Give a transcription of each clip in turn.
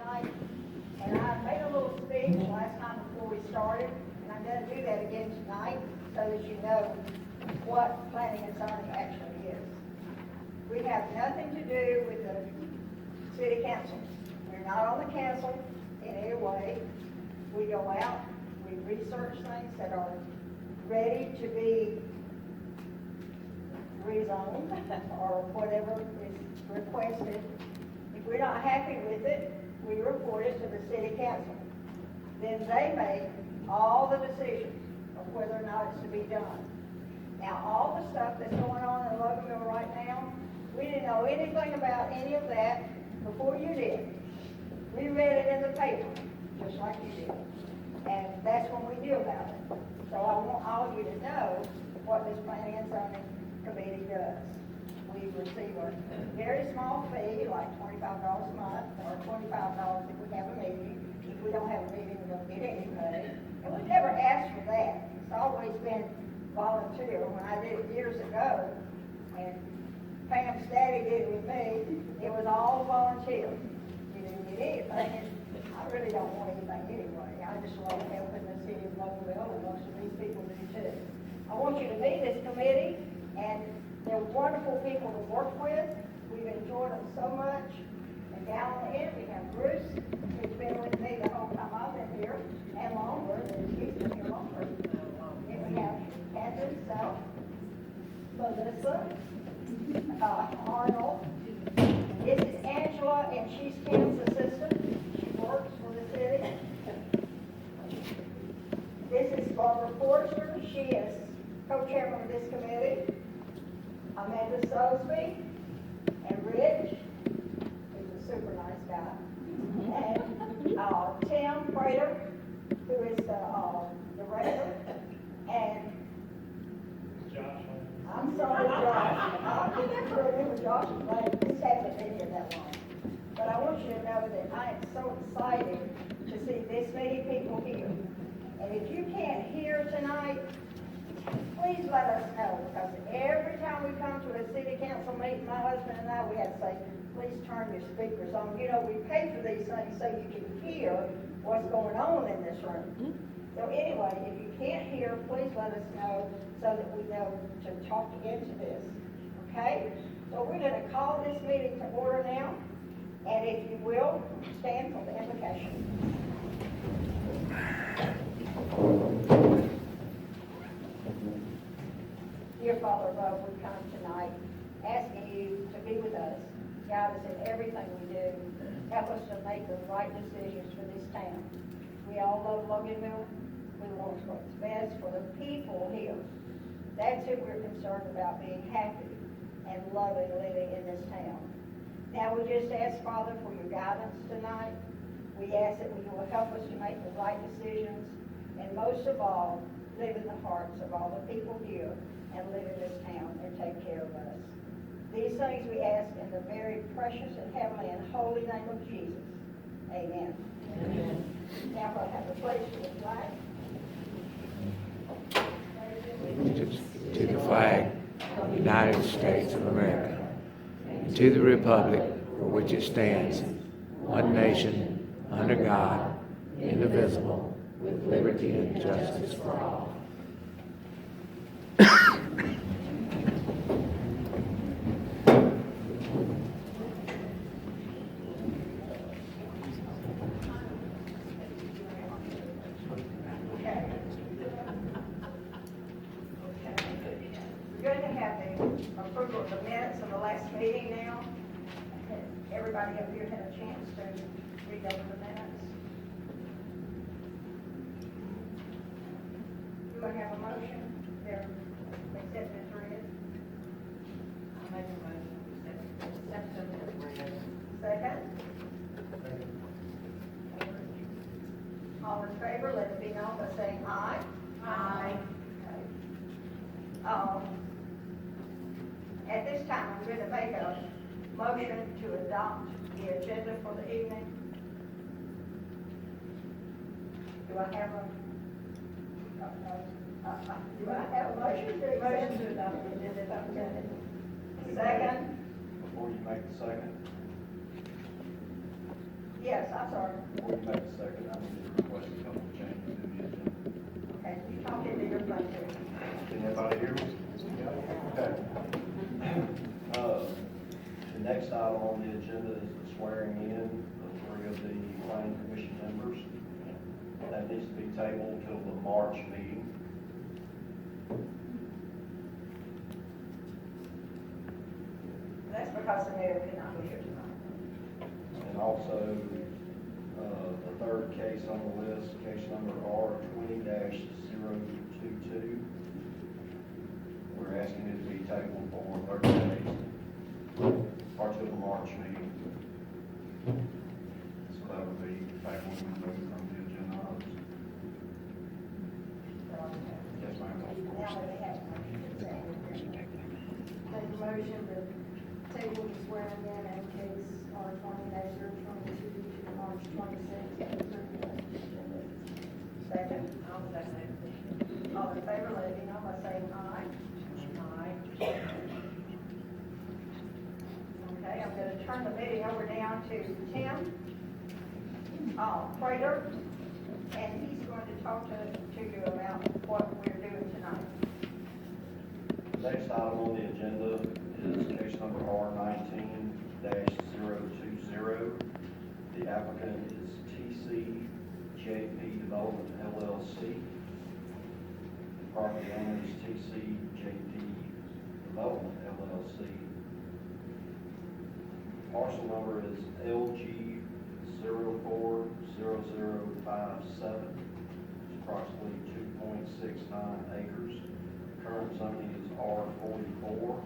tonight. And I made a little speech last time before we started, and I'm going to do that again tonight so that you know what planning and zoning actually is. We have nothing to do with the city council. We're not on the council in any way. We go out, we research things that are ready to be rezoned or whatever is requested. If we're not happy with it, we report it to the city council. Then they make all the decisions of whether or not it's to be done. Now, all the stuff that's going on in Loganville right now, we didn't know anything about any of that before you did. We read it in the paper, just like you did. And that's when we knew about it. So I want all of you to know what this planning and zoning committee does. We receive a very small fee, like $25 a month, or $25 if we have a meeting. If we don't have a meeting, we don't get any money. And we've never asked for that. It's always been volunteer. When I did it years ago, and Pam's daddy did it with me, it was all volunteer. You didn't get anything. I really don't want anything anyway. I just love helping the city of Loganville, and most of these people do too. I want you to meet this committee, and they're wonderful people to work with. We've enjoyed them so much. And down on the end, we have Bruce, who's been with me the whole time I've been here, and longer, and he's been here longer. And we have Andrew, South, Melissa, Arnold. This is Angela, and she's Tim's assistant. She works for the city. This is Barbara Forster. She is co-chairman of this committee. Amanda Sosby and Rich, who's a super nice guy, and Tim Prater, who is the director, and Josh. I'm sorry, Josh. I can never remember Josh's name. This hasn't been here that long. But I want you to know that I am so excited to see this many people here. And if you can't hear tonight, please let us know, because every time we come to a city council meeting, my husband and I, we have to say, please turn your speakers on. You know, we pay for these things so you can hear what's going on in this room. So anyway, if you can't hear, please let us know so that we know to talk into this, okay? So we're going to call this meeting to order now, and if you will, stand for the invocation. Dear Father above, we come tonight asking you to be with us, guide us in everything we do, help us to make the right decisions for this town. We all love Loganville. We want what's best for the people here. That's who we're concerned about, being happy and loving living in this town. Now we just ask, Father, for your guidance tonight. We ask that you will help us to make the right decisions, and most of all, live in the hearts of all the people here and live in this town and take care of us. These things we ask in the very precious and heavenly and holy name of Jesus. Amen. Amen. Now we'll have the place for the flag. To the flag of the United States of America, and to the republic for which it stands, one nation, under God, indivisible, with liberty and justice for all. Approval of the minutes of the last meeting now. Everybody up here had a chance to read over the minutes. Do I have a motion? They're accepted as read. I'll make a motion to accept them as read. Second? All in favor, let it be known by saying aye. Aye. Okay. At this time, I'm going to make a motion to adopt the agenda for the evening. Do I have a, do I have a motion to accept? Motion to adopt the agenda as presented. Second? Before you make the second, Yes, I'm sorry. Before you make a second, I need to request a couple of changes to the agenda. Okay, you talk into your phone too. Can everybody hear me? Okay. The next item on the agenda is the swearing in of 3 of the planning commission members. That needs to be tabled till the March meeting. That's because the mayor could not be here tonight. And also, the third case on the list, case number R20-022. We're asking it to be tabled for 30 days, or till the March meeting. So that would be tabled and removed from the agenda items. Yes, ma'am. Now that they have Make a motion to table the swearing in and case R20-022 to March 26th. second, I'll second it. all in favor, let it be known by saying aye. Aye. Okay, I'm going to turn the meeting over now to Tim Prater, and he's going to talk to you about what we're doing tonight. The next item on the agenda is case number R19-020. The applicant is TCJP Development LLC. The property owner is TCJP Development LLC. Parcel number is LG 040057. It's approximately 2.69 acres. Current zoning is R44.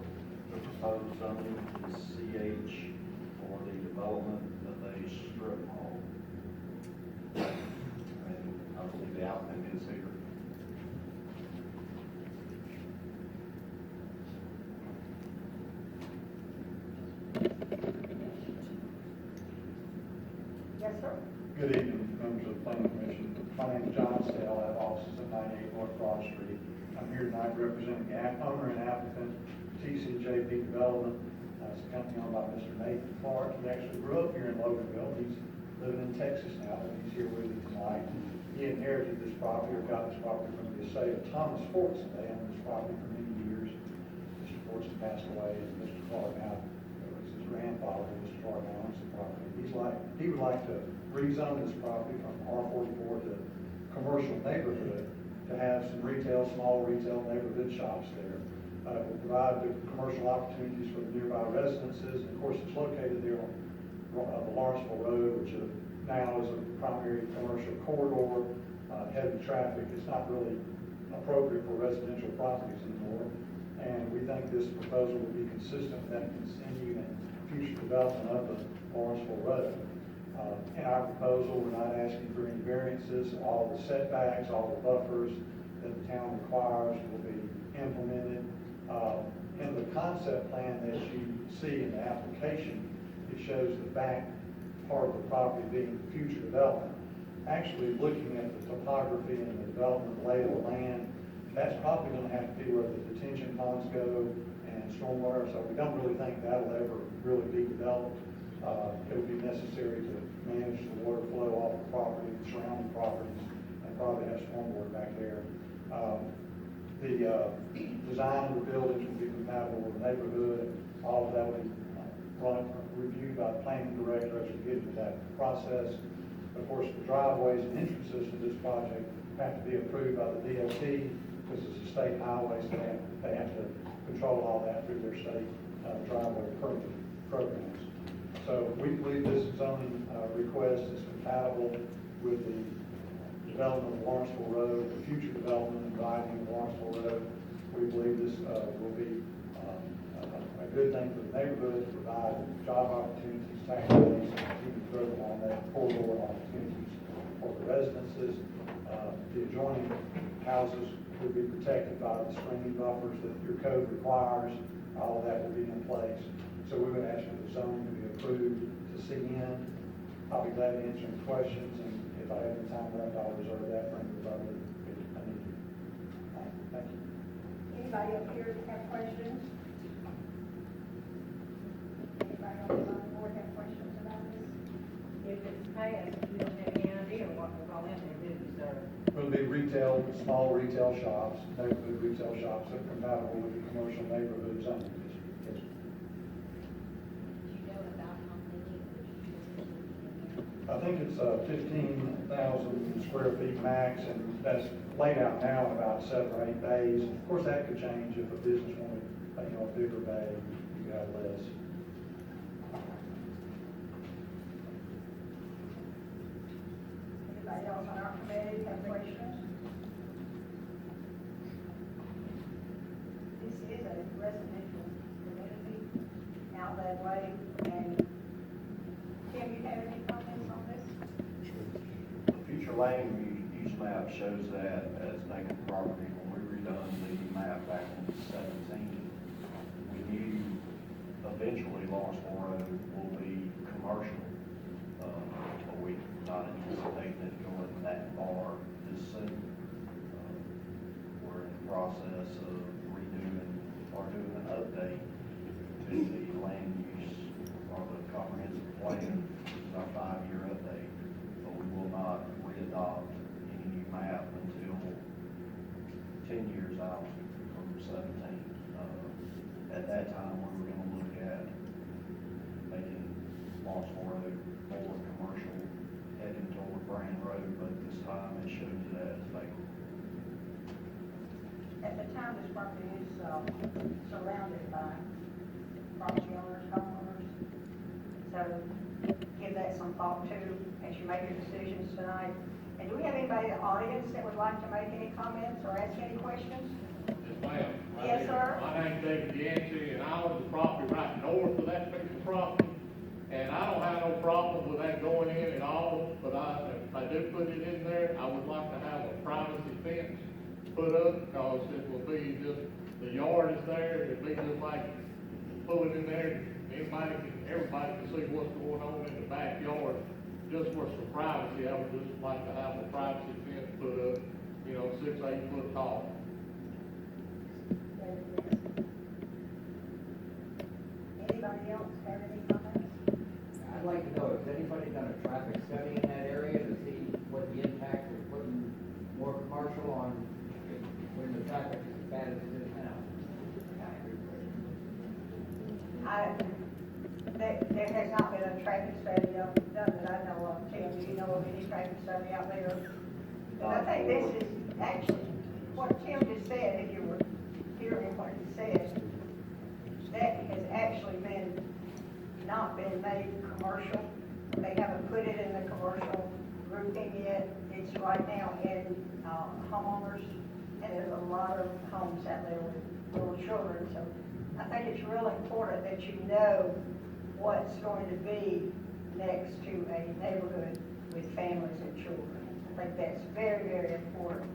The proposed zoning is CH for the development of a strip mall. And I believe the applicant is here. Yes, sir. Good evening, members of the Planning Commission. My name is John Stale. I have offices at 98 North Broad Street. I'm here tonight representing the owner and applicant, TCJP Development. It's a company owned by Mr. Nathan Clark. He actually grew up here in Loganville. He's living in Texas now, but he's here with me tonight. He inherited this property, or got this property from the estate of Thomas Fortson. They owned this property for many years. Mr. Fortson passed away, and Mr. Clark now, it was his grandfather, Mr. Clark now owns the property. He would like to rezone this property from R44 to commercial neighborhood to have some retail, small retail neighborhood shops there. It will provide the commercial opportunities for the nearby residences. And of course, it's located there on the Lawrenceville Road, which now is a primary commercial corridor, heavy traffic. It's not really appropriate for residential properties anymore. And we think this proposal will be consistent with that continued and future development of the Lawrenceville Road. In our proposal, we're not asking for any variances. All the setbacks, all the buffers that the town requires will be implemented. In the concept plan that you see in the application, it shows the back part of the property being future development. Actually, looking at the topography and the development lay of the land, that's probably going to have to be where the detention ponds go and stormwater, so we don't really think that'll ever really be developed. It would be necessary to manage the water flow off the property, the surrounding properties, and probably have stormwater back there. The design of the buildings will be compatible with the neighborhood. All of that will be reviewed by the planning director as we get into that process. Of course, the driveways and entrances to this project have to be approved by the DOT because it's a state highway, so they have to control all that through their state driveway permit programs. So we believe this zoning request is compatible with the development of Lawrenceville Road, the future development and widening of Lawrenceville Road. We believe this will be a good thing for the neighborhood to provide job opportunities, tax base, and continue to grow along that corridor opportunities for the residences. The adjoining houses will be protected by the screening buffers that your code requires. All of that will be in place. So we would ask for the zoning to be approved to see in. I'll be glad to answer any questions, and if I have any time left, I'll reserve that for anybody if I need to. Thank you. Anybody up here have questions? Anybody on the board have questions about this? If it's past, you don't have any idea what we're going in there, do you, sir? It'll be retail, small retail shops, neighborhood retail shops that are compatible with the commercial neighborhood zoning. Yes. Do you know about how many? I think it's 15,000 square feet max, and that's laid out now in about 7 or 8 bays. Of course, that could change if a business wanted, a bigger bay, you could have less. Anybody else on our committee have questions? This is a residential community out that way, and Tim, you have any comments on this? The future land use map shows that as vacant property. When we redone the map back in 17, we knew eventually Lawrenceville Road will be commercial. But we not anticipating it going that far this soon. We're in the process of redoing or doing an update to the land use or the comprehensive plan, our 5-year update. But we will not re-adopt any new map until 10 years out from 17. At that time, we were going to look at making Lawrenceville Road more commercial, heading toward Brand Road, but this time it shows it as vacant. At the time, this property is surrounded by property owners, homeowners. So give that some thought too as you make your decisions tonight. And do we have anybody in the audience that would like to make any comments or ask any questions? Yes, ma'am. Right Yes, here. sir. My name's David Yancey, and I own the property right north of that piece of property. And I don't have no problem with that going in at all, but if I do put it in there, I would like to have a privacy fence put up, because it will be just, the yard is there, it'd be just like, pull it in there, everybody can see what's going on in the backyard. Just for some privacy, I would just like to have a privacy fence put up, 6, 8 foot tall. Anybody else have any comments? I'd like to know, has anybody done a traffic study in that area to see what the impact of putting more commercial on when the traffic is as bad as it is now? There has not been a traffic study done that I know of. Tim, do you know of any traffic study out there? And I think this is actually, what Tim just said, if you were hearing what he said, that has actually not been made commercial. They haven't put it in the commercial grouping yet. It's right now in homeowners, and there's a lot of homes out there with little children. So I think it's really important that you know what's going to be next to a neighborhood with families and children. I think that's very, very important.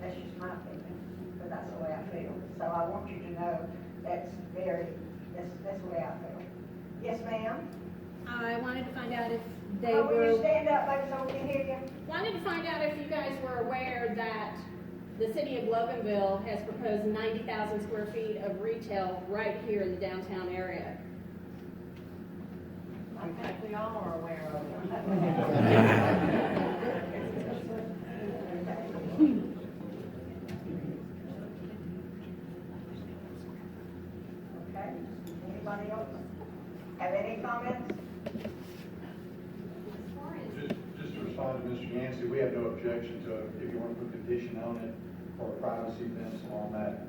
That's just my opinion, but that's the way I feel. So I want you to know that's the way I feel. Yes, ma'am? I wanted to find out if they Will you were, stand up, maybe, so we can hear you? wanted to find out if you guys were aware that the city of Loganville has proposed 90,000 square feet of retail right here in the downtown area. I think we all are aware of it. Okay, anybody else have any comments? Just to respond to Mr. Yancey, we have no objection to it. If you want to put a condition on it for a privacy fence along that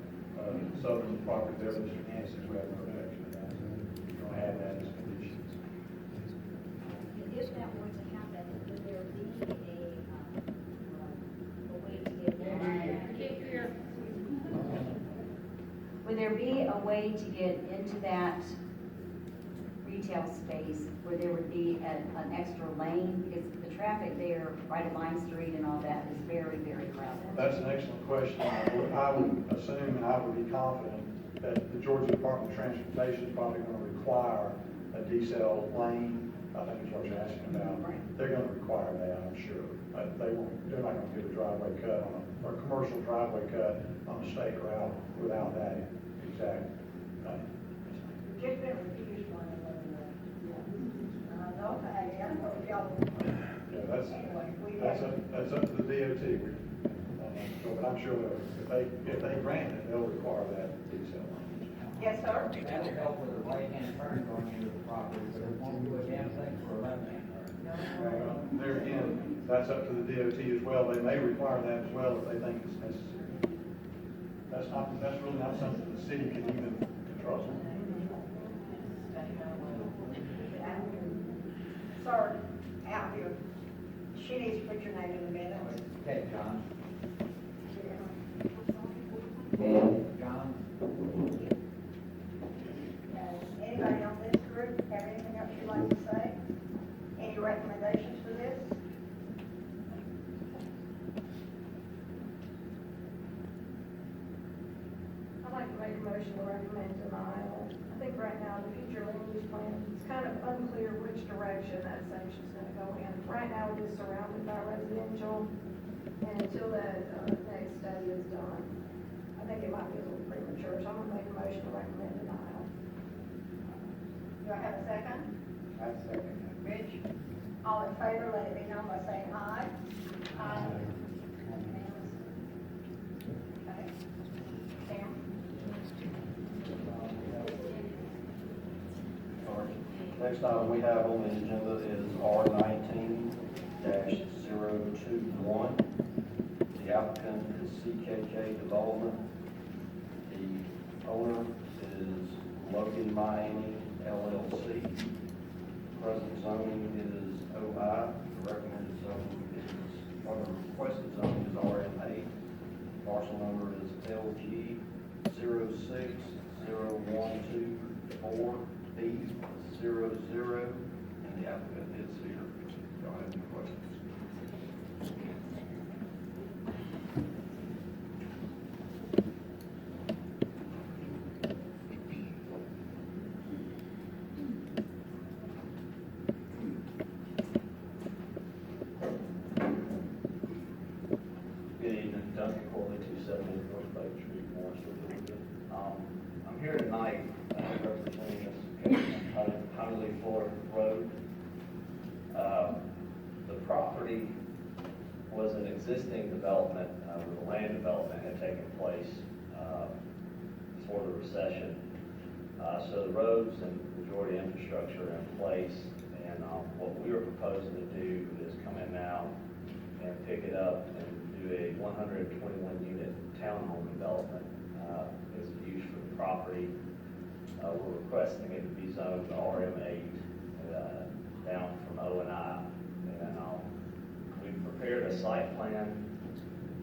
southern property there, Mr. Yancey, we have no objection to that. If you want to add that as conditions. If that were to happen, would there be a way to get Would there be a way to get into that retail space where there would be an extra lane? Because the traffic there, right at Line Street and all that, is very, very crowded. That's an excellent question. I would assume and I would be confident that the Georgia Department of Transportation is probably going to require a decel lane. I think is what you're asking about. Right. They're going to require that, I'm sure. They're not going to give a driveway cut or a commercial driveway cut on a state route without that exact thing. Just been refused one of them. Okay, I know y'all. Yeah, Anyway, we have. that's up to the DOT. But I'm sure if they grant it, they'll require that detail. Yes, sir? That will help with a right-hand turn going into the property, but it won't do a damn thing for a left-hand turn. There again, that's up to the DOT as well. They may require that as well if they think it's necessary. That's really not something the city can even control. Sir, out here, she needs to put your name in the minutes. Okay, John. John? Anybody on this group have anything else you'd like to say? Any recommendations for this? I'd like to make a motion to recommend denial. I think right now, the future land use plan, it's kind of unclear which direction that section's gonna go in. Right now, it is surrounded by residential, and until that, next study is done, I think it might be a little premature, so I'm gonna make a motion to recommend denial. Do I have a second? I'd second that. Rich? All in favor, let it be known by saying aye. Aye. Okay. Sam? Next item we have on the agenda is R19-021. The applicant is CKJ Development. The owner is Logan Miami LLC. Present zoning is OI. The recommended zoning is, or the requested zoning is RM8. Parcel number is LG 06012-4B00, and the applicant is here. Y'all have any questions? Good evening, Duncan Corley, 270 North Lake Street, Morrisville, Georgia. I'm here tonight representing this case on Honolulu Fuller Road. The property was an existing development, where the land development had taken place before the recession. So the roads and majority infrastructure are in place, and what we were proposing to do is come in now and pick it up and do a 121-unit townhome development as a use for the property. We're requesting it to be zoned RM8 down from O and I. And we've prepared a site plan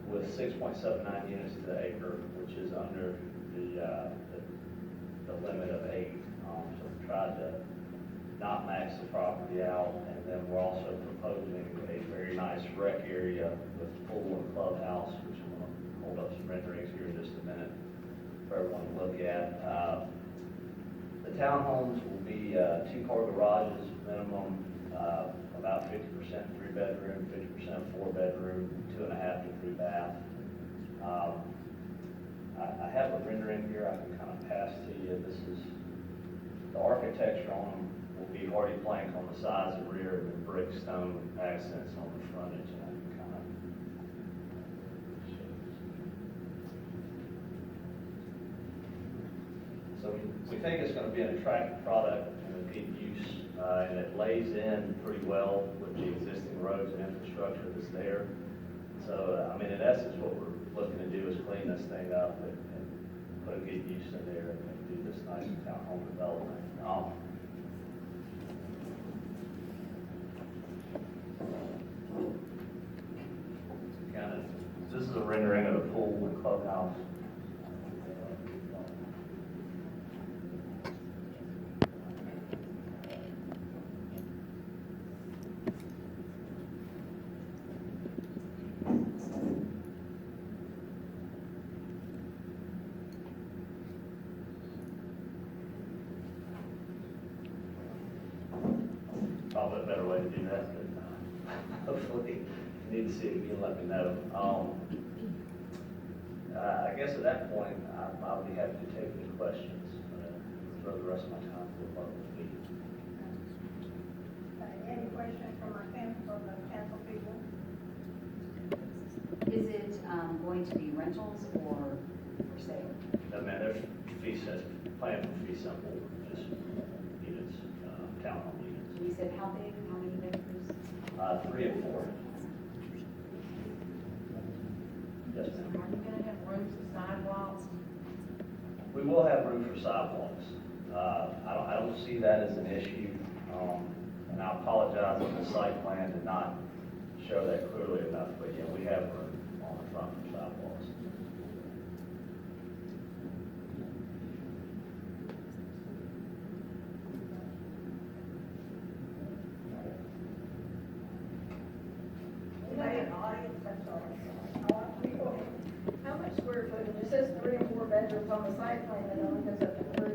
with 6.79 units to the acre, which is under the limit of 8. So we tried to not max the property out, and then we're also proposing a very nice rec area with pool and clubhouse, which I'm going to hold up some renderings here in just a minute for everyone to look at. The townhomes will be 2-car garages, minimum, about 50% 3-bedroom, 50% 4-bedroom, 2.5 to 3 bath. I have a rendering here I can kind of pass to you. This is the architecture on them. Will be hardy plank on the sides and rear, and then brick stone accents on the frontage, and I can kind of so we think it's going to be an attractive product and a good use, and it lays in pretty well with the existing roads and infrastructure that's there. So I mean, in essence, what we're looking to do is clean this thing up and put a good use in there and do this nice townhome development. This is a rendering of the pool and clubhouse. Probably a better way to do that, but hopefully if you need to see it again, let me know. I guess at that point, I'll be happy to take any questions for the rest of my time for the public meeting. Okay. Any questions from our council, the council people? Is it, going to be rentals or for sale? I mean, there's fee sets, plan for fee simple, just units, townhome units. You said how big, how many bedrooms? 3 and 4. Yes, ma'am. Are you gonna have rooms and sidewalks? We will have room for sidewalks. I don't see that as an issue. And I apologize if the site plan did not show that clearly enough, but yeah, we have room on the front for sidewalks. Anybody in the audience? I'm sorry. How much square footage? It says 3 and 4 bedrooms on the site plan, and it only goes up to 3.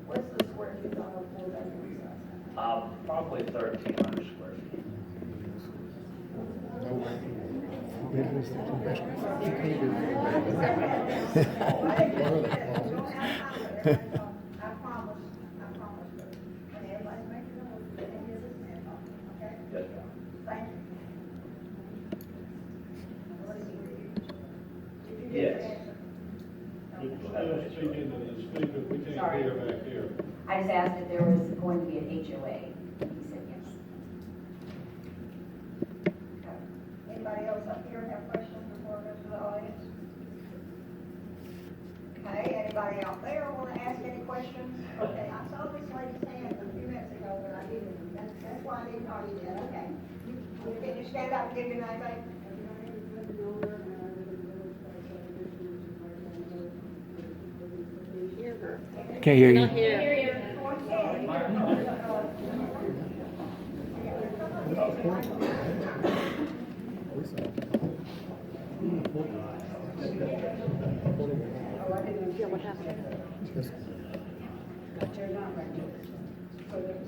What's the square feet on a 4 bedroom size? Probably 1,300 square feet. I promise. And everybody's making a note, and here's this man talking, okay? Yes, ma'am. Thank you. Did you Yes. get the answer? Just speak into the speaker, we can't Sorry. hear back here. I just asked if there was going to be an HOA, and he said yes. Anybody else up here have questions before I go to the audience? Okay, anybody out there want to ask any questions? Okay, I saw this lady's hand a few minutes ago, but I didn't, that's why I didn't call you yet, okay. Can you stand up and give your name, babe? Can't hear you.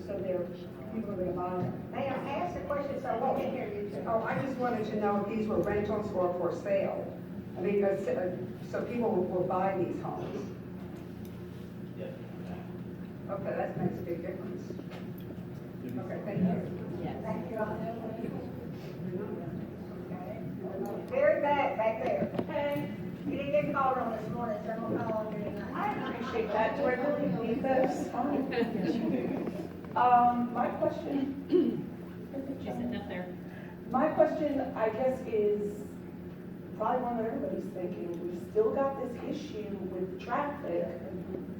So they're, people are gonna buy them. Ma'am, ask the question so we can hear you. Oh, I just wanted to know if these were rentals or for sale. I mean, so people will buy these homes. Yes. Okay, that makes a big difference. Okay, thank you. Thank you. Okay. Very back there. Okay. You didn't get called on this morning, so I'm gonna call on you tonight. I appreciate that. Do I really need this? My question, She's sitting up there. my question, I guess, is probably one that everybody's thinking. We've still got this issue with traffic.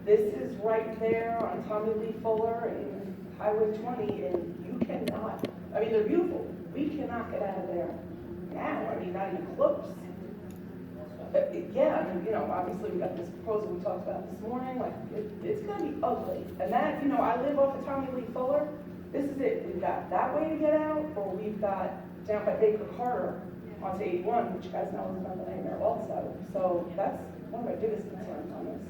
This is right there on Tommy Lee Fuller and Highway 20, and you cannot, I mean, they're beautiful. We cannot get out of there now. I mean, not even close. Yeah, I mean, you know, obviously we got this proposal we talked about this morning, like, it's gonna be ugly. And that, you know, I live off of Tommy Lee Fuller, this is it, we've got that way to get out, or we've got down by Baker Carter onto 81, which you guys know is another nightmare also. So that's one of my biggest concerns on this.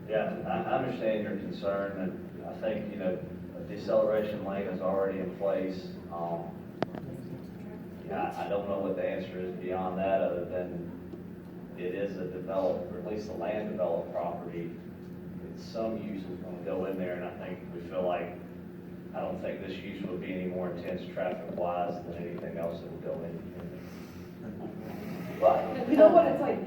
Yeah, I understand your concern, and I think, you know, a deceleration lane is already in place. Yeah, I don't know what the answer is beyond that, other than it is a developed, or at least a land developed property. Some use is gonna go in there, and I think we feel like, I don't think this use would be any more intense traffic-wise than anything else that would go in. But you know what, it's like,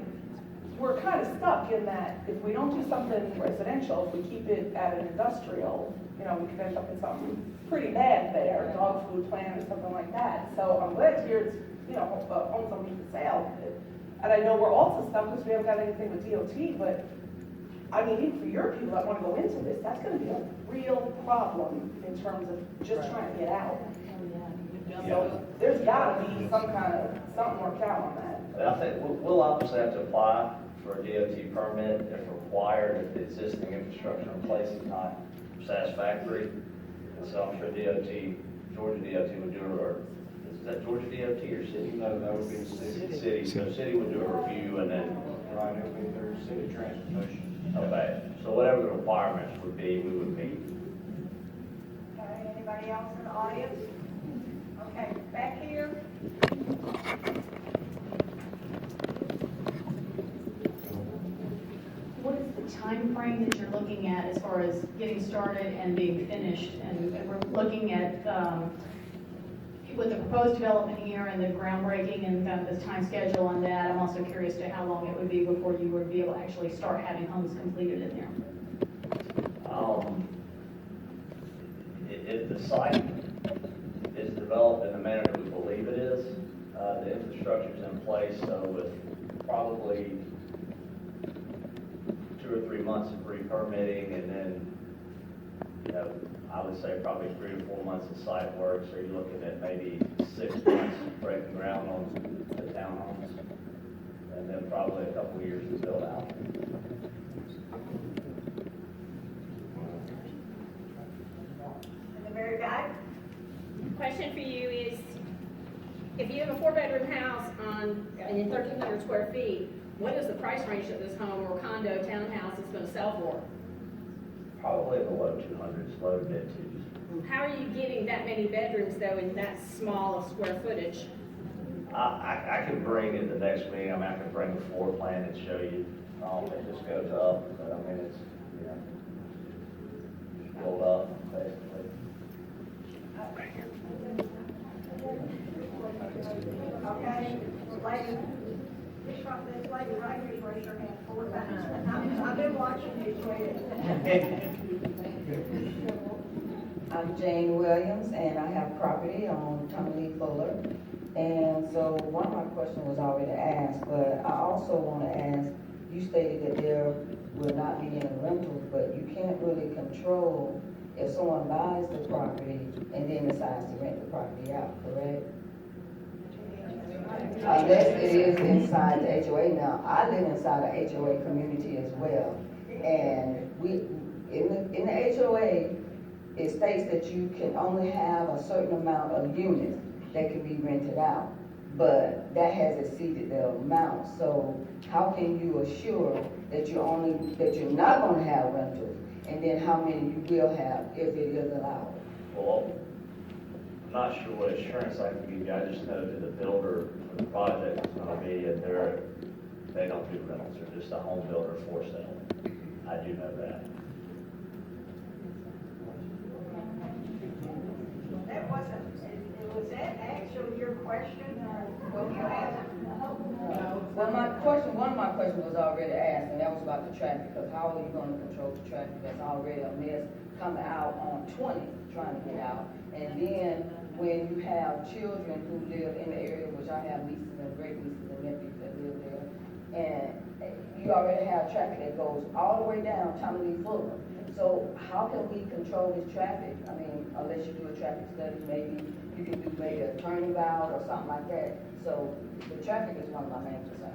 we're kind of stuck in that if we don't do something residential, if we keep it at an industrial, you know, we could end up in something pretty bad there, dog food plant or something like that. So I'm glad to hear it's, you know, homes on for sale. And I know we're also stuck because we haven't got anything with DOT, but I mean, even for your people that want to go into this, that's going to be a real problem in terms of just trying to get out. So there's got to be some kind of, something worked out on that. But I think we'll obviously have to apply for a DOT permit if required, if the existing infrastructure in place is not satisfactory. And so I'm sure Georgia DOT would do, or is that Georgia DOT or city? No, that would be the city. City, so city would do a review and then, Right, it would be their city transportation. okay, so whatever the requirements would be, we would meet. Okay, anybody else in the audience? Okay, back here. What is the time frame that you're looking at as far as getting started and being finished? And looking at, with the proposed development here and the groundbreaking and kind of this time schedule on that, I'm also curious to how long it would be before you would be able to actually start having homes completed in there. If the site is developed in the manner that we believe it is, the infrastructure's in place, so with probably 2 or 3 months of re-permitting, and then, I would say probably 3 to 4 months of site work, so you're looking at maybe 6 months breaking ground on the townhomes, and then probably a couple of years to build out. In the very back, Question for you is, if you have a 4-bedroom house and in 1,300 square feet, what is the price range that this home or condo, townhouse is going to sell for? Probably in the low 200s, low to mid 2s. How are you getting that many bedrooms though in that small of square footage? I can bring in the next meeting, I can bring the floor plan and show you, it just goes up, but it's, build up, basically. okay, lady, this lady right here, raise her hand 4 times. I've been watching you, sweetie. I'm Jane Williams, and I have property on Tommy Fuller. And so one of my questions was already asked, but I also want to ask, you stated that there will not be any rentals, but you can't really control if someone buys the property and then decides to rent the property out, correct? Unless it is inside the HOA. Now, I live inside the HOA community as well. And in the HOA, it states that you can only have a certain amount of units that can be rented out, but that has exceeded the amount. So how can you assure that you're not going to have rentals, and then how many you will have if it is allowed? Well, I'm not sure what assurance I can give you. I just know that the builder for the project is going to be, and they don't do rentals. They're just a home builder for sale. I do know that. That wasn't, was that actually your question, or what you asked? Well, one of my questions was already asked, and that was about the traffic, because how are you going to control the traffic? That's already a mess coming out on 20, trying to get out. And then when you have children who live in the area, which I have nieces and great nieces and nephews that live there, and you already have traffic that goes all the way down Tommy Fuller. So how can we control this traffic? I mean, unless you do a traffic study, maybe you can do maybe a turnabout or something like that. So the traffic is one of my main concerns.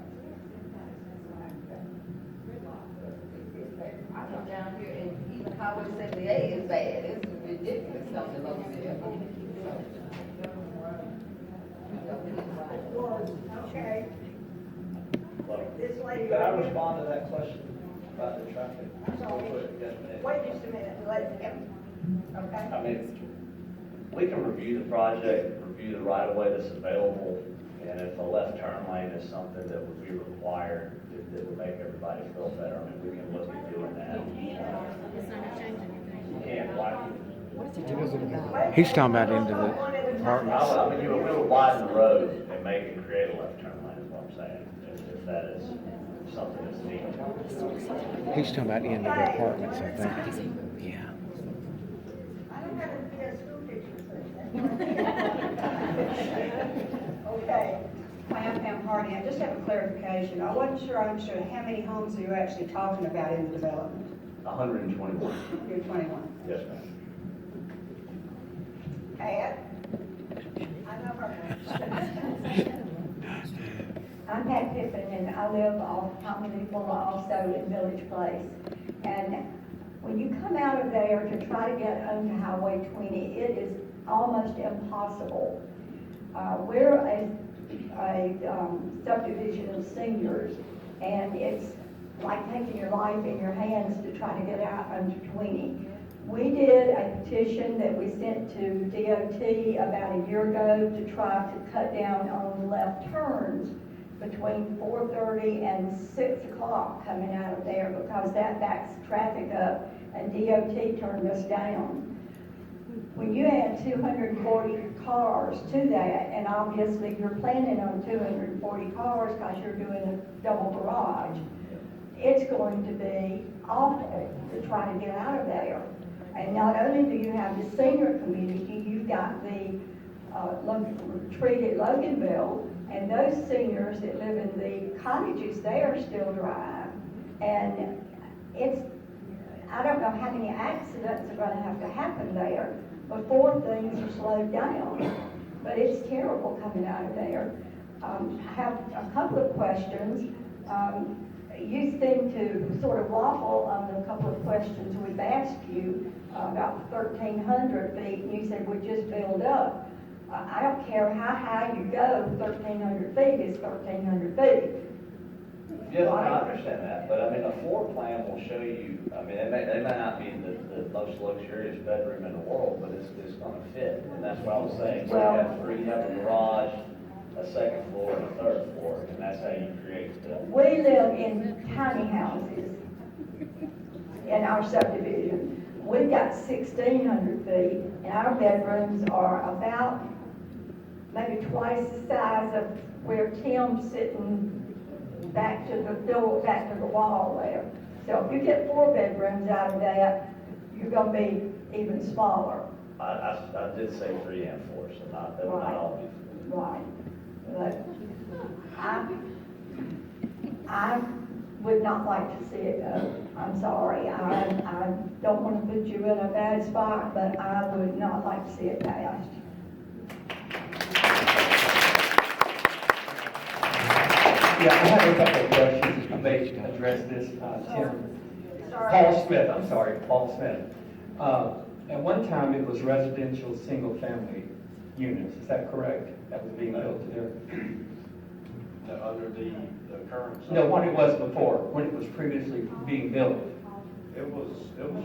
I come down here and even Highway 78 is bad. It's ridiculous something over there. Okay. Well, This lady. could I respond to that question about the traffic? Wait just a minute, let him, okay? We can review the project, review the right-of-way that's available, and if a left turn lane is something that would be required, that would make everybody feel better, we can look at doing that. It's not going to change anything. Can't, why? He's talking about into the apartments. You would widen the road and create a left turn lane, is what I'm saying, if that is something that's needed. He's talking about into the apartments, I think. Yeah. I don't have to be a school teacher. Okay. Hi, I'm Pam Hardy. I just have a clarification. I wasn't sure I understood how many homes are you actually talking about in the development? 121. You're 21. Yes, ma'am. Pat? I know her. I'm Pat Pippin, and I live off Tommy Fuller, also in Village Place. And when you come out of there to try to get onto Highway 20, it is almost impossible. We're a subdivision of seniors, and it's like taking your life in your hands to try to get out onto 20. We did a petition that we sent to DOT about a year ago to try to cut down on left turns between 4:30 and 6 o'clock coming out of there, because that backs traffic up, and DOT turned us down. when you add 240 cars to that, and obviously you're planning on 240 cars because you're doing a double garage, it's going to be awful to try to get out of there. And not only do you have the senior community, you've got the retreat at Loganville, and those seniors that live in the cottages there still drive. And I don't know how many accidents are gonna have to happen there before things are slowed down. But it's terrible coming out of there. I have a couple of questions. You seem to sort of waffle on the couple of questions we've asked you about 1,300 feet, and you said we just build up. I don't care how high you go, 1,300 feet is 1,300 feet. Yes, I understand that, but I mean, a floor plan will show you, I mean, they may not be the most luxurious bedroom in the world, but it's gonna fit, and that's what I was saying. So you have a garage, a second floor, and a third floor, and that's how you create the. We live in tiny houses in our subdivision. We've got 1,600 feet, and our bedrooms are about maybe twice the size of where Tim's sitting back to the door, back to the wall there. So if you get 4 bedrooms out of that, you're gonna be even smaller. I did say 3 and 4, so they will not all be. Right. But I would not like to see it go. I'm sorry. I don't want to put you in a bad spot, but I would not like to see it passed. Yeah, I have a couple of questions, if I may address this. Paul Smith. At one time, it was residential, single-family units, is that correct? That was being built there? Under the current. No, what it was before, when it was previously being built. It was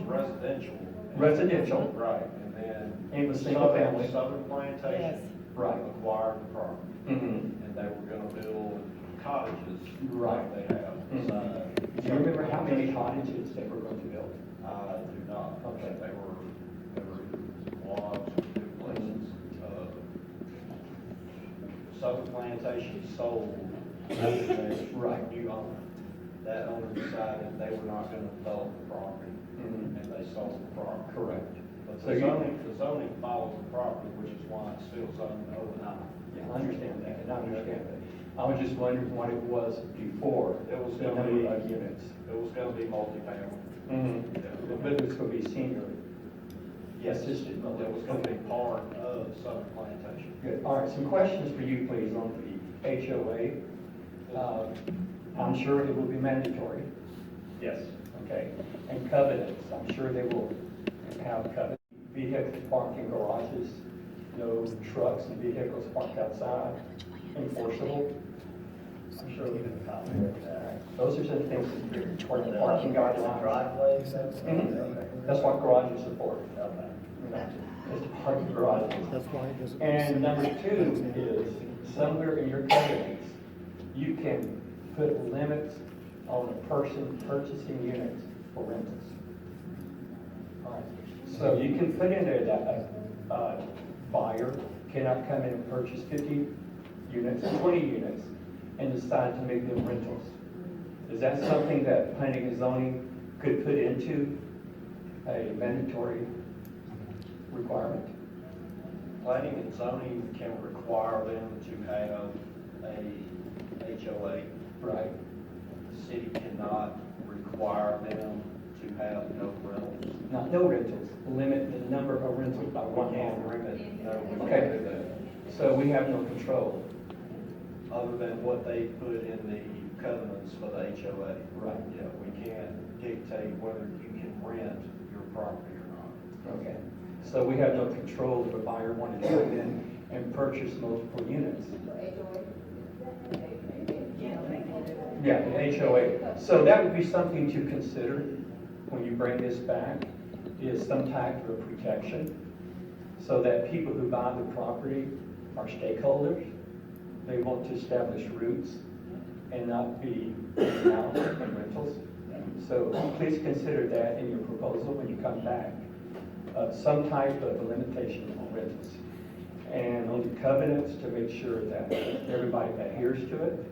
residential. Residential. Right, and then. It was single-family. Southern Plantation. Right. Acquired the property. Mm-hmm. And they were gonna build cottages. Right. Like they have. Mm-hmm. Do you remember how many cottages they were going to build? I do not. Okay. They were logs, duplexes. Southern Plantation sold. Right. New owner. That owner decided they were not gonna develop the property, Mm-hmm. and they sold the property. Correct. But So the zoning follows the property, which is why it's still zoned O&I. Yeah, I understand that, and I understand that. I was just wondering what it was before. It was the gonna number be- of units. It was gonna be multifamily. Mm-hmm. But it was going to be senior. Yes, it Assisted was gonna be part of Southern Plantation. Good. All right, some questions for you, please, on the HOA. I'm sure it will be mandatory. Yes. Okay. And covenants, I'm sure they will have covenants. Vehicles parked in garages, no trucks and vehicles parked outside, enforceable. I'm sure we can accommodate that. Those are some things that are part of the parking guidelines. Driveways? Mhm. That's what garages are for. It's to park in garages. That's why it doesn't. And number 2 is, somewhere in your covenants, you can put limits on a person purchasing units for rentals. All right. So you can put in there that a buyer cannot come in and purchase 50 units, 20 units, and decide to make them rentals. Is that something that planning and zoning could put into a mandatory requirement? Planning and zoning can require them to have a HOA. Right. The city cannot require them to have no rentals. Not no rentals, limit the number of rentals by one Can't owner. limit, no, we Okay. can't do that. So we have no control. Other than what they put in the covenants for the HOA. Right. Yeah, we can't dictate whether you can rent your property or not. Okay. So we have no control if a buyer wanted to come in and purchase multiple units. Yeah, the HOA. So that would be something to consider when you bring this back, is some type of protection so that people who buy the property are stakeholders. They want to establish roots and not be out in rentals. So please consider that in your proposal when you come back. some type of a limitation on rentals. And on the covenants to make sure that everybody adheres to it.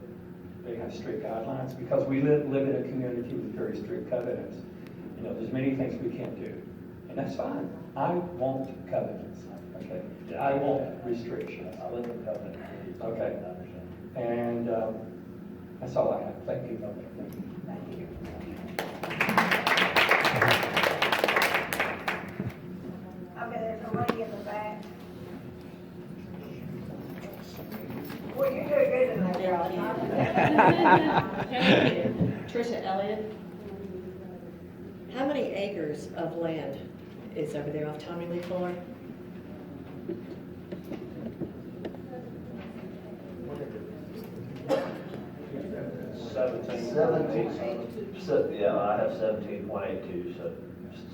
They have strict guidelines, because we live in a community with very strict covenants. You know, there's many things we can't do, and that's fine. I want covenants, okay? I want restrictions. I live in covenant. Okay. I understand. And that's all I have. Thank you. Okay, there's a lady in the back. Well, you're doing good in that job. Tricia Elliott. How many acres of land is over there off Tommy Lee Fuller? Yeah, I have 17.82, so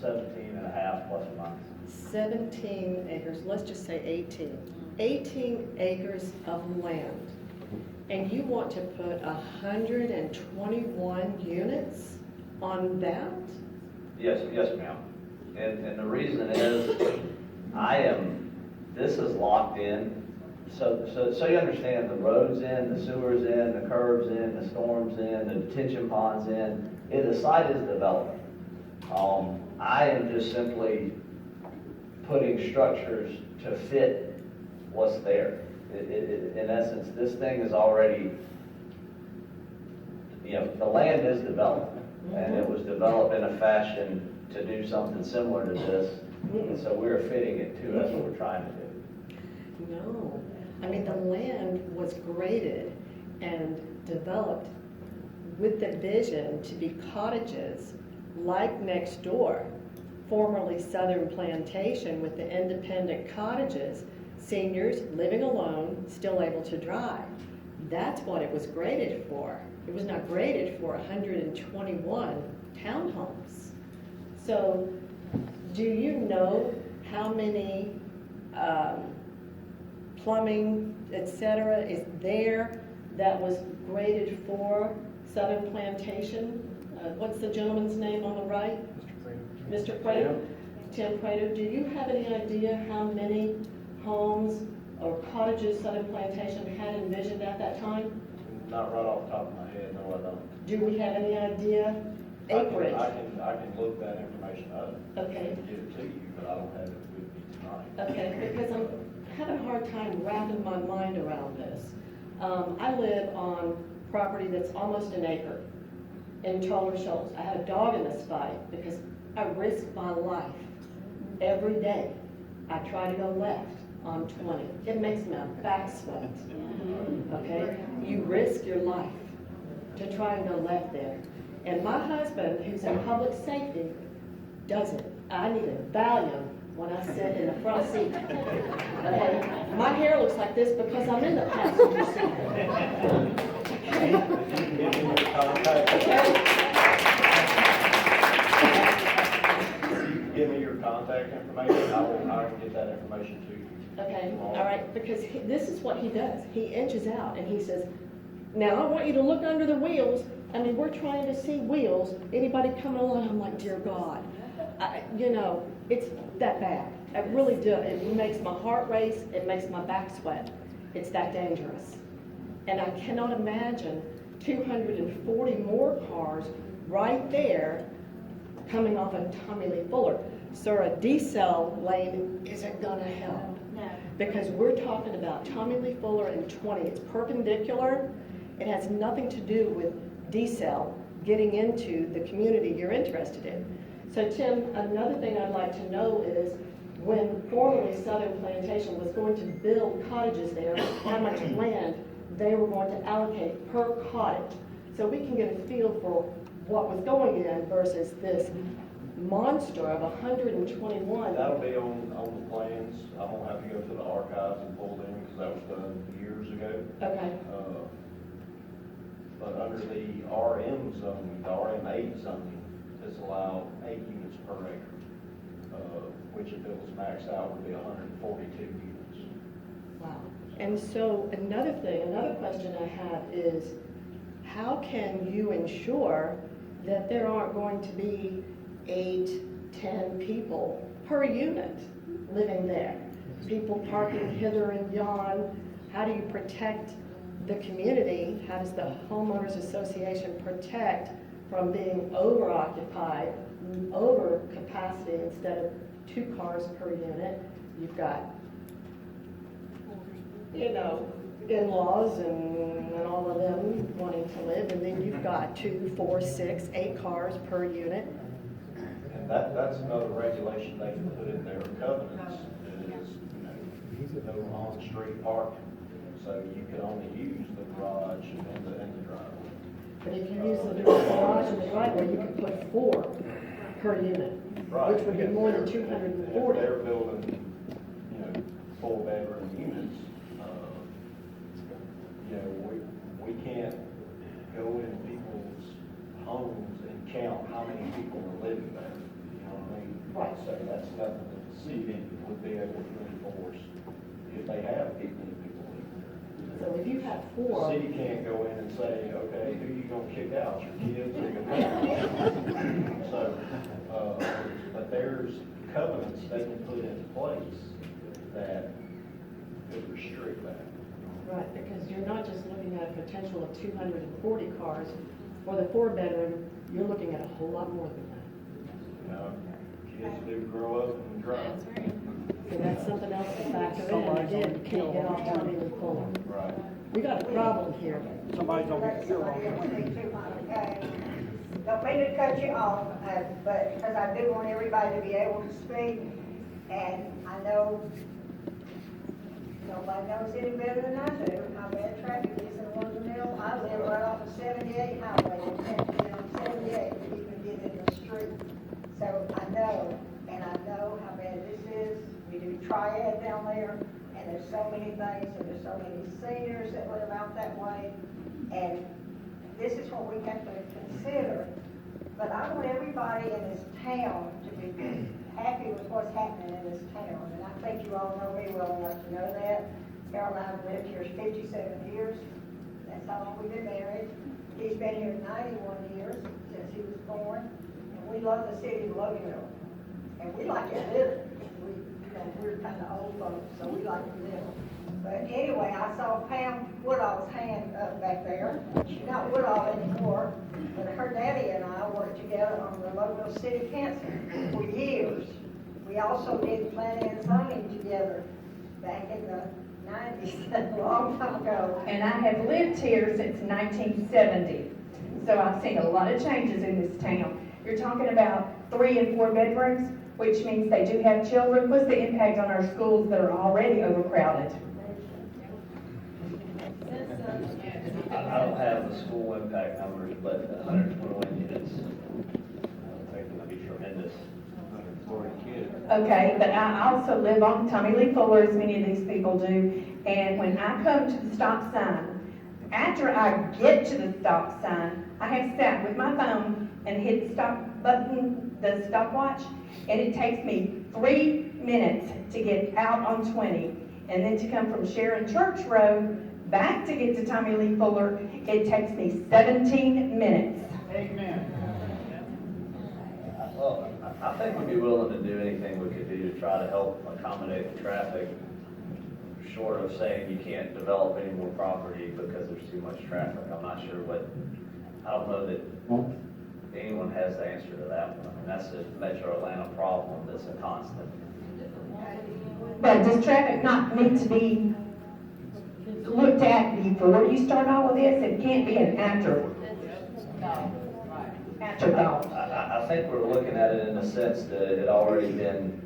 17 and a half plus or minus. 17 acres, let's just say 18. 18 acres of land. And you want to put 121 units on that? Yes, ma'am. And the reason is, this is locked in. So you understand, the road's in, the sewer's in, the curb's in, the storm's in, the detention pond's in. The site is development. I am just simply putting structures to fit what's there. In essence, this thing is already, the land is developed, and it was developed in a fashion to do something similar to this, and so we're fitting it to, that's what we're trying to do. No. I mean, the land was graded and developed with the vision to be cottages like next door, formerly Southern Plantation with the independent cottages, seniors living alone, still able to drive. That's what it was graded for. It was not graded for 121 townhomes. So, do you know how many plumbing, etc., is there that was graded for Southern Plantation? What's the gentleman's name on the right? Mr. Prater. Tim Prater. Do you have any idea how many homes or cottages Southern Plantation had envisioned at that time? Not right off the top of my head, no, I don't. Do we have any idea? Acreage. I can look that information up. Okay. And give it to you, but I don't have it with me tonight. Okay, because I'm having a hard time wrapping my mind around this. I live on property that's almost an acre in Toller Shoals. I had a dog in this fight because I risk my life every day. I try to go left on 20. It makes my back sweat. Okay? You risk your life to try and go left there. And my husband, who's in public safety, doesn't. I need a Valium when I sit in the front seat. Okay? My hair looks like this because I'm in the passenger seat. Give me your contact information, I can get that information to you. Okay, all right, because this is what he does. He inches out and he says, now I want you to look under the wheels. I mean, we're trying to see wheels. Anybody coming along? I'm like, dear God. It's that bad. It really does. It makes my heart race. It makes my back sweat. It's that dangerous. And I cannot imagine 240 more cars right there coming off of Tommy Lee Fuller. Sir, a decel lane isn't gonna help. No. Because we're talking about Tommy Lee Fuller and 20. It's perpendicular. It has nothing to do with decel getting into the community you're interested in. So Tim, another thing I'd like to know is when formerly Southern Plantation was going to build cottages there, how much land they were going to allocate per cottage. So we can get a feel for what was going in versus this monster of 121. That'll be on the plans. I'm gonna have to go to the archives and pull them because that was done years ago. Okay. But under the RM zoning, the RM8 zoning, it's allowed 8 units per acre, which if it was maxed out would be 142 units. Wow. And so another question I have is, how can you ensure that there aren't going to be 8, 10 people per unit living there. People parking hither and yon. How do you protect the community? How does the homeowners association protect from being over-occupied, over capacity instead of 2 cars per unit? You've got, you know, in-laws and all of them wanting to live, and then you've got 2, 4, 6, 8 cars per unit. And that's another regulation they can put in their covenants, is, you know, no on-street parking. So you can only use the garage and the driveway. But if you use the garage and the driveway, you can put 4 per unit, Right. which would be more than 240. If they're building, you know, 4-bedroom units, you know, we can't go in people's homes and count how many people are living there. You know what I mean? Right. So that's nothing that the city would be able to enforce if they have people living there. So if you have The 4, city can't go in and say, okay, who you gonna kick out, your kids or your parents? So, but there's covenants they can put into place that could restrict that. right, because you're not just looking at a potential of 240 cars. For the 4-bedroom, you're looking at a whole lot more than that. You know, kids do grow up and drive. So that's something else to factor in. Again, you can't get off Tommy Lee Fuller. Right. We got a problem here. Somebody's gonna get killed on it. Don't mean to cut you off, but, because I do want everybody to be able to speak, and I know nobody knows any better than I do how bad traffic is in Loganville. I live right off of 78 highway, and can't get on 78 to even get in the street. So I know, and I know how bad this is. We do triad down there, and there's so many things, and there's so many seniors that live out that way, and this is what we have to consider. But I want everybody in this town to be happy with what's happening in this town, and I think you all know me well enough to know that. Carol and I have lived here 57 years. That's how long we've been married. He's been here 91 years since he was born, and we love the city of Loganville, and we like to live. We're kind of old folks, so we like to live. But anyway, I saw Pam Woodall's hand up back there. She's not Woodall anymore, but her daddy and I worked together on the local city council for years. We also did planning and zoning together back in the 90s, a long time ago. And I have lived here since 1970, so I've seen a lot of changes in this town. You're talking about 3 and 4 bedrooms, which means they do have children. What's the impact on our schools that are already overcrowded? I don't have the school impact numbers, but 121 units, I think it would be tremendous. 140 kids. Okay, but I also live on Tommy Lee Fuller, as many of these people do, and when I come to the stop sign, after I get to the stop sign, I have sat with my phone and hit the stop button, the stopwatch, and it takes me 3 minutes to get out on 20, and then to come from Sharon Church Road back to get to Tommy Lee Fuller, it takes me 17 minutes. Amen. Well, I think we'd be willing to do anything we could do to try to help accommodate the traffic, short of saying you can't develop any more property because there's too much traffic. I'm not sure I don't know that anyone has the answer to that one. I mean, that's a Metro Atlanta problem that's a constant. But does traffic not need to be looked at before you start all of this? It can't be an afterthought. I think we're looking at it in the sense that it had already been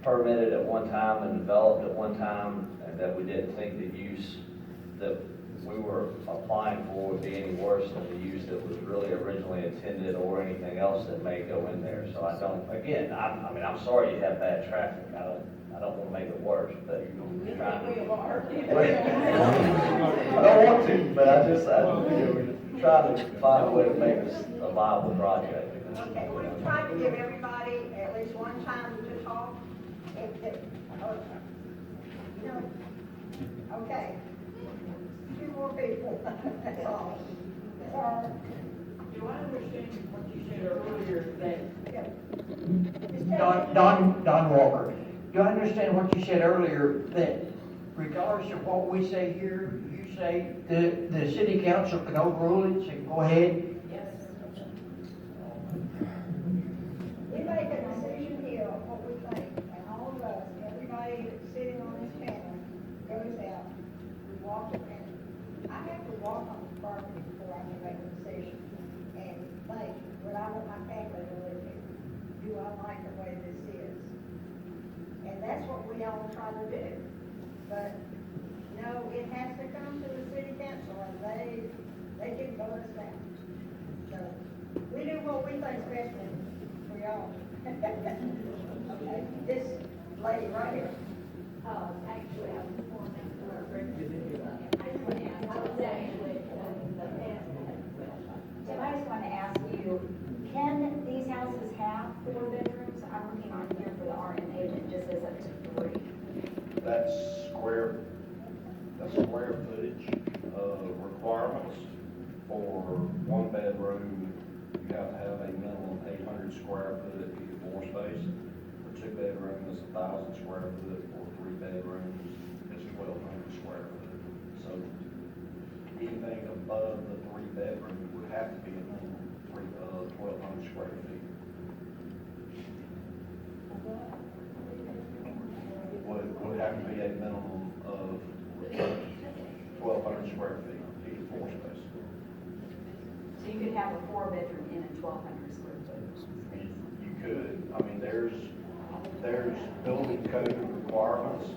permitted at one time and developed at one time, and that we didn't think the use that we were applying for would be any worse than the use that was really originally intended or anything else that may go in there. So I don't, again, I mean, I'm sorry you have bad traffic. I don't want to make it worse, but I'm trying to. I don't want to, but we're trying to find a way to make this a viable project. Okay, we're trying to give everybody at least one time to talk. Okay. 2 more people, that's all. Do I understand what you said earlier, that Don Walker. Do I understand what you said earlier, that regardless of what we say here, you say the city council can overrule it, so go ahead? Yes. We make a decision here on what we think, and all of us, everybody that's sitting on this panel goes out, we walk around. I have to walk on the property before I can make a decision and think, would I want my family to live here? Do I like the way this is? And that's what we all try to do. But, no, it has to come to the city council, and they can vote us down. So, we do what we think's best for y'all. Okay, this lady right here. Actually, I was born next door. I was actually, Tim, I just want to ask you, can these houses have 4 bedrooms? I'm looking on here for the RMA, and it just says up to 3. That's square footage requirements. For 1 bedroom, you have to have a minimum 800 square foot floor space. For 2 bedrooms, 1,000 square foot. For 3 bedrooms, it's 1,200 square foot. So anything above the 3 bedroom would have to be a minimum 1,200 square feet. Would have to be a minimum of 1,200 square feet floor space. So you could have a 4-bedroom in a 1,200 square foot space? You could. I mean, there's building code requirements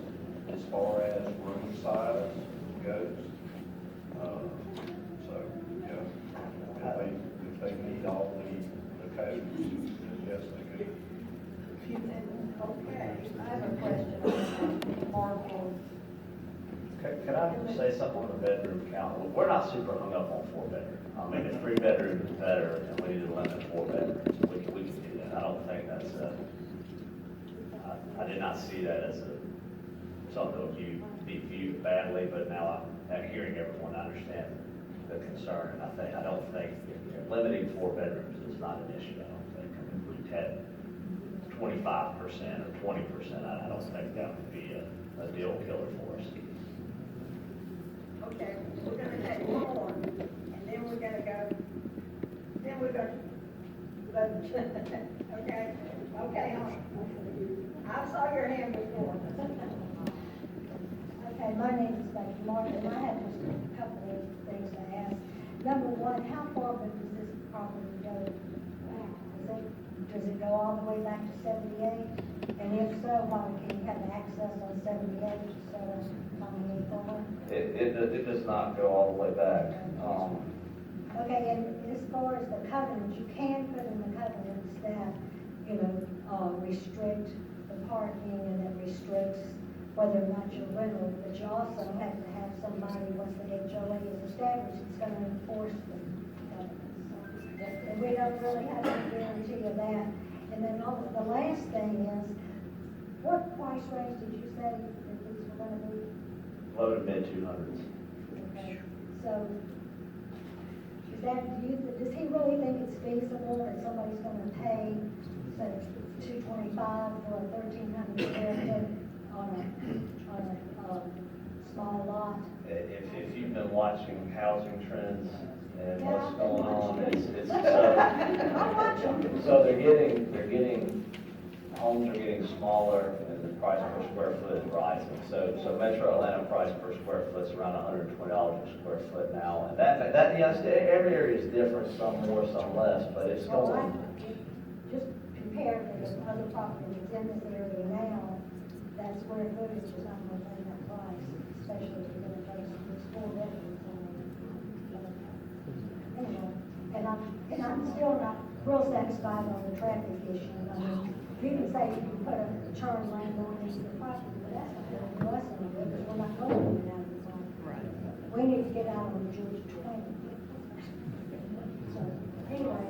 as far as room size goes. So, yeah, if they meet all the codes, then yes, they could. Okay, I have a question on Marvel. Can I just say something on the bedroom count? We're not super hung up on 4 bedrooms. I mean, if 3 bedrooms is better, and we need to limit 4 bedrooms, we can do that. I don't think that's I did not see that as something that would be viewed badly, but now I'm hearing everyone understand the concern. And I don't think limiting 4 bedrooms is not an issue. I don't think. I mean, if we had 25% or 20%, I don't think that would be a deal killer for us. Okay, we're gonna take 4, and then we're gonna go, then we're gonna vote. Okay, hon. I saw your hand before. Okay, my name is Becky Martin, and I have just a couple of things to ask. Number one, how far back does this property go? Does it go all the way back to 78? And if so, why can you have access on 78 instead of coming in forward? It does not go all the way back. Okay, and as far as the covenants, you can put in the covenants that, restrict the parking and that restricts whether or not you're rental, but you also have to have somebody, once the HOA is established, it's gonna enforce the covenants. And we don't really have a guarantee of that. And then the last thing is, what price range did you say that these were gonna be? Low to mid 200s. Okay, so, does he really think it's feasible that somebody's gonna pay, say, $225 for a 1,300 square foot on a small lot? If you've been watching housing trends and Yeah, what's going on, it's I'm watching. so they're getting homes are getting smaller and the price per square foot is rising. So Metro Atlanta price per square foot is around $120 a square foot now, and that yes, every area is different, some more, some less, but it's going. Just compared to the other property that's in this area now, that square footage is not going to pay that price, especially if you're going to place these 4 bedrooms on it. Anyway, and I'm still not real satisfied on the traffic issue. I mean, you can say you can put a turn lane going into the property, but that's not going to do us any good, because we're not going in and out of the zone. Right. We need to get out on Georgia 20. So, anyway.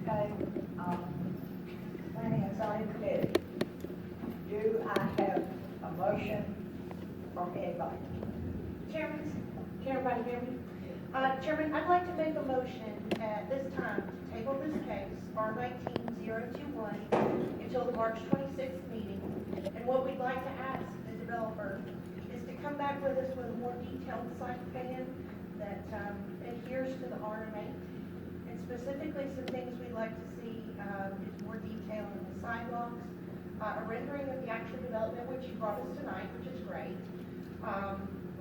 Okay, planning and zoning committee. Do I have a motion from anybody? Chairman, can everybody hear me? Chairman, I'd like to make a motion at this time to table this case, R-19-021, until the March 26th meeting. And what we'd like to ask the developer is to come back with us with a more detailed site plan that adheres to the RMA. And specifically, some things we'd like to see is more detail in the sidewalks, a rendering of the actual development, which you brought us tonight, which is great. But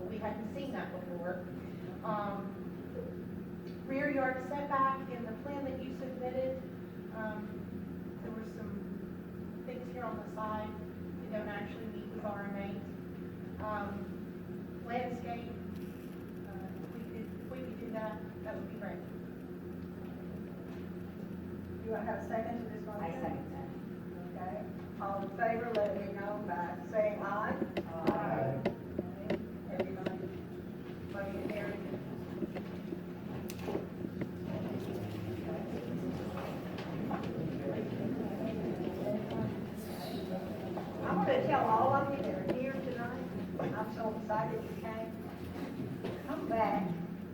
we hadn't seen that before. Rear yard setback in the plan that you submitted, there were some things here on the side that don't actually meet with RMA. Landscape, if we could do that, that would be great. You want to have a second to this motion? I second that. Okay, all in favor, let it be known by saying aye. Aye. Okay. Everybody, motion carried. I want to tell all of you that are here tonight, I'm so excited you came. Come back,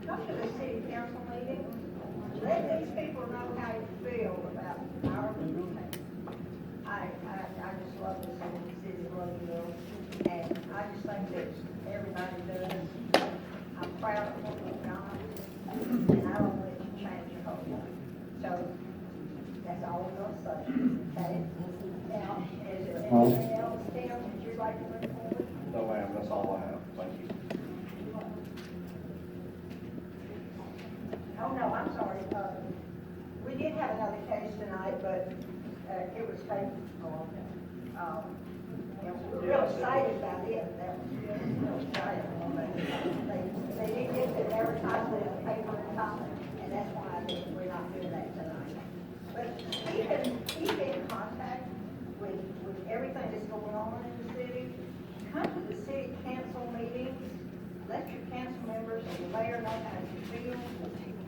come to the city council meeting, let these people know how you feel about our meeting. I just love the city of Loganville, and I just think that everybody does. I'm proud of what we've done, and I don't let you change your whole life. So, that's all we're gonna say, okay? Now, is there anything else, Tim, that you'd like to bring forward? No, ma'am, that's all I have. Thank you. Oh, no, I'm sorry, we did have another case tonight, but, it was taken. We're real excited about it, that was real exciting. They didn't get the advertisement in the paper in time, and that's why we're not doing that tonight. But keep in contact with everything that's going on in the city. Come to the city council meetings, let your council members and the mayor know how you feel.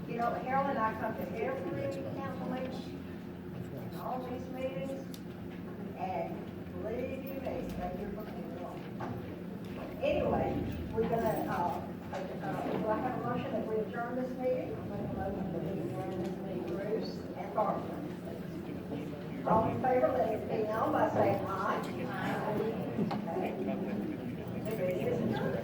You know, Harold and I come to every council meeting, all these meetings, and believe you me, they hear from everyone. Anyway, we're gonna, do I have a motion that we adjourn this meeting? I'm going to motion that we adjourn this meeting, Bruce and Barbara. All in favor, let it be known by saying aye. Aye. Okay.